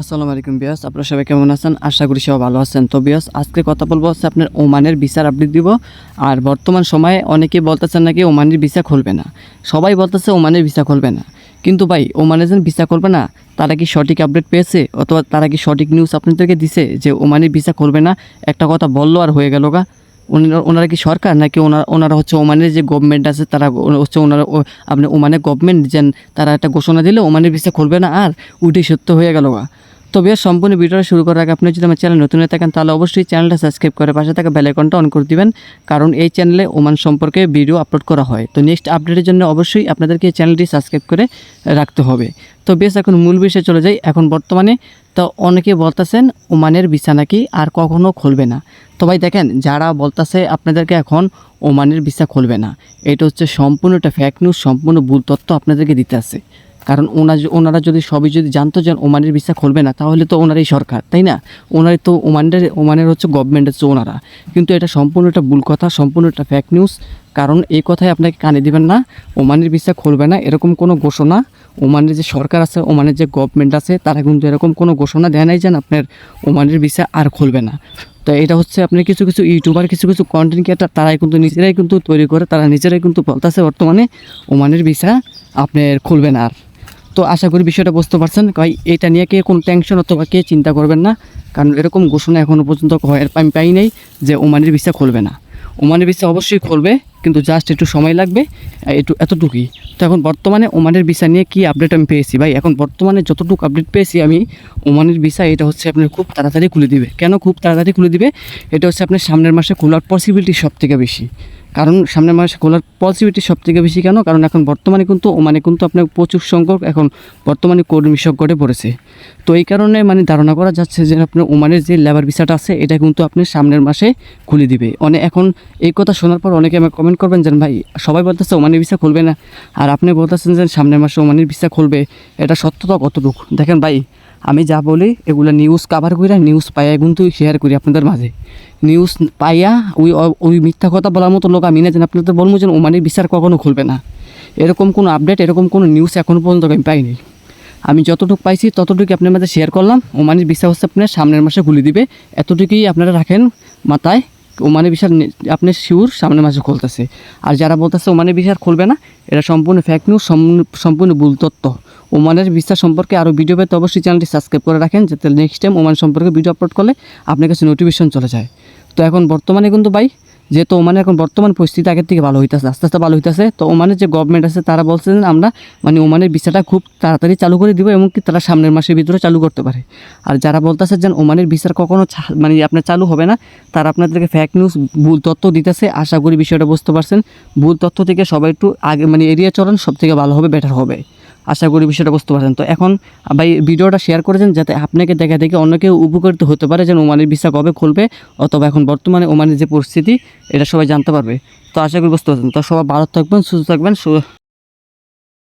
আসসালামু আলাইকুম বিয়াস, আপনারা সবাই কেমন আছেন? আশা করি সবাই ভালো আছেন। তো বিয়াস, আজকে কথা বলবো হচ্ছে আপনার ওমানের ভিসার আপডেট দিব। আর বর্তমান সময়ে অনেকেই বলতেছেন নাকি ওমানের ভিসা খুলবে না, সবাই বলতেছে ওমানের ভিসা খুলবে না। কিন্তু ভাই, ওমানের যেন ভিসা খুলবে না, তারা কি সঠিক আপডেট পেয়েছে অথবা তারা কি সঠিক নিউজ আপনাদেরকে দিছে যে ওমানের ভিসা খুলবে না? একটা কথা বললো আর হয়ে গেল গা। ওনারা কি সরকার নাকি ওনারা হচ্ছে ওমানের যে গভর্নমেন্ট আছে তারা হচ্ছে ওনারা আপনি ওমানের গভর্নমেন্ট যেন তারা একটা ঘোষণা দিলে ওমানের ভিসা খুলবে না আর উঠেই সত্য হয়ে গেল গা। তবে সম্পূর্ণ ভিডিওটা শুরু করার আগে আপনি যদি আমার চ্যানেল নতুন হয়ে থাকেন তাহলে অবশ্যই চ্যানেলটা সাবস্ক্রাইব করে পাশে থাকা বেল আইকনটা অন করে দিবেন, কারণ এই চ্যানেলে ওমান সম্পর্কে ভিডিও আপলোড করা হয়। তো নেক্সট আপডেটের জন্য অবশ্যই আপনাদেরকে এই চ্যানেলটি সাবস্ক্রাইব করে রাখতে হবে। তো বেশ, এখন মূল বিষয়ে চলে যাই। এখন বর্তমানে তো অনেকে বলতেছেন ওমানের ভিসা নাকি আর কখনো খুলবে না। তো ভাই দেখেন, যারা বলতেছে আপনাদেরকে এখন ওমানের ভিসা খুলবে না, এটা হচ্ছে সম্পূর্ণ একটা ফেক নিউজ, সম্পূর্ণ ভুল তথ্য আপনাদেরকে দিতে আছে। কারণ ওনারা যদি সবই যদি জানতো যে ওমানের ভিসা খুলবে না, তাহলে তো ওনারই সরকার, তাই না? ওনারই তো ওমানের হচ্ছে গভর্নমেন্ট হচ্ছে ওনারা। কিন্তু এটা সম্পূর্ণ একটা ভুল কথা, সম্পূর্ণ একটা ফেক নিউজ। কারণ এই কথায় আপনাকে কানে দিবেন না, ওমানের ভিসা খুলবে না এরকম কোনো ঘোষণা ওমানের যে সরকার আছে, ওমানের যে গভর্নমেন্ট আছে, তারা কিন্তু এরকম কোনো ঘোষণা দেয় নাই যেন আপনার ওমানের ভিসা আর খুলবে না। তো এটা হচ্ছে আপনার কিছু কিছু ইউটিউবার, কিছু কিছু কন্টেন্ট ক্রিয়েটার, তারাই কিন্তু নিজেরাই কিন্তু তৈরি করে, তারা নিজেরাই কিন্তু বলতেছে বর্তমানে ওমানের ভিসা আপনার খুলবে না আর। তো আশা করি বিষয়টা বুঝতে পারছেন ভাই। এটা নিয়ে কে কোনো টেনশন অথবা কে চিন্তা করবেন না, কারণ এরকম ঘোষণা এখনও পর্যন্ত আমি পাই নাই যে ওমানের ভিসা খুলবে না। ওমানের ভিসা অবশ্যই খুলবে, কিন্তু জাস্ট একটু সময় লাগবে, এতটুকুই। তো এখন বর্তমানে ওমানের ভিসা নিয়ে কি আপডেট আমি পেয়েছি ভাই, এখন বর্তমানে যতটুকু আপডেট পেয়েছি আমি, ওমানের ভিসা এটা হচ্ছে আপনার খুব তাড়াতাড়ি খুলে দিবে। কেন খুব তাড়াতাড়ি খুলে দিবে? এটা হচ্ছে আপনার সামনের মাসে খোলার পসিবিলিটি সব থেকে বেশি। কারণ সামনের মাসে খোলার পসিবিলিটি সব থেকে বেশি কেন? কারণ এখন বর্তমানে কিন্তু ওমানে কিন্তু আপনার প্রচুর সংখ্যক এখন বর্তমানে কর্মী সংকটে পড়েছে। তো এই কারণে ধারণা করা যাচ্ছে যে আপনার ওমানের যে লেবার ভিসাটা আছে এটা কিন্তু আপনি সামনের মাসে খুলে দিবে। এখন এই কথা শোনার পর অনেকে আমাকে কমেন্ট করবেন যে ভাই, সবাই বলতেছে ওমানের ভিসা খুলবে না আর আপনি বলতেছেন যে সামনের মাসে ওমানের ভিসা খুলবে, এটা সত্যতা কতটুকু? দেখেন ভাই, আমি যা বলি এগুলো নিউজ কাভার করি, নিউজ পাইয়া কিন্তু শেয়ার করি আপনাদের মাঝে। নিউজ পাইয়া ওই মিথ্যা কথা বলার মতো লোক আমি না, যেন আপনাদের বলবো যে ওমানের বিচার কখনো খুলবে না। এরকম কোনো আপডেট, এরকম কোনো নিউজ এখনও পর্যন্ত আমি পাইনি। আমি যতটুকু পাইছি ততটুকু আপনার মাঝে শেয়ার করলাম। ওমানের ভিসা হচ্ছে আপনার সামনের মাসে খুলে দিবে, এতটুকুই আপনারা রাখেন মাথায়। ওমানের ভিসা আপনার শিওর সামনের মাসে খুলতেছে। আর যারা বলতেছে ওমানের ভিসা খুলবে না, এটা সম্পূর্ণ ফেক নিউজ, সম্পূর্ণ ভুল তথ্য। ওমানের ভিসা সম্পর্কে আরও ভিডিও পেতে অবশ্যই চ্যানেলটি সাবস্ক্রাইব করে রাখেন, যাতে নেক্সট টাইম ওমান সম্পর্কে ভিডিও আপলোড করলে আপনার কাছে নোটিফিকেশন চলে যায়। তো এখন বর্তমানে কিন্তু ভাই, যেহেতু ওমানের এখন বর্তমান পরিস্থিতি আগের থেকে ভালো হইতেছে, আস্তে আস্তে ভালো হইতেছে। তো ওমানের যে গভর্নমেন্ট আছে তারা বলছে যে আমরা ওমানের ভিসাটা খুব তাড়াতাড়ি চালু করে দিব, এমনকি তারা সামনের মাসের ভিতরে চালু করতে পারে। আর যারা বলতেছে যে ওমানের ভিসার কখনো আপনার চালু হবে না, তারা আপনাদেরকে ফেক নিউজ, ভুল তথ্য দিতেছে। আশা করি বিষয়টা বুঝতে পারছেন। ভুল তথ্য থেকে সবাই একটু আগে এড়িয়ে চলেন, সব থেকে ভালো হবে, বেটার হবে। আশা করি বিষয়টা বুঝতে পারছেন। তো এখন ভাই ভিডিওটা শেয়ার করেছেন যাতে আপনাকে দেখা দেখে অন্য কেউ উপকৃত হতে পারে, যেন ওমানের ভিসা কবে খুলবে অথবা এখন বর্তমানে ওমানের যে পরিস্থিতি এটা সবাই জানতে পারবে। তো আশা করি বুঝতে পারছেন। তো সবাই ভালো থাকবেন, সুস্থ থাকবেন।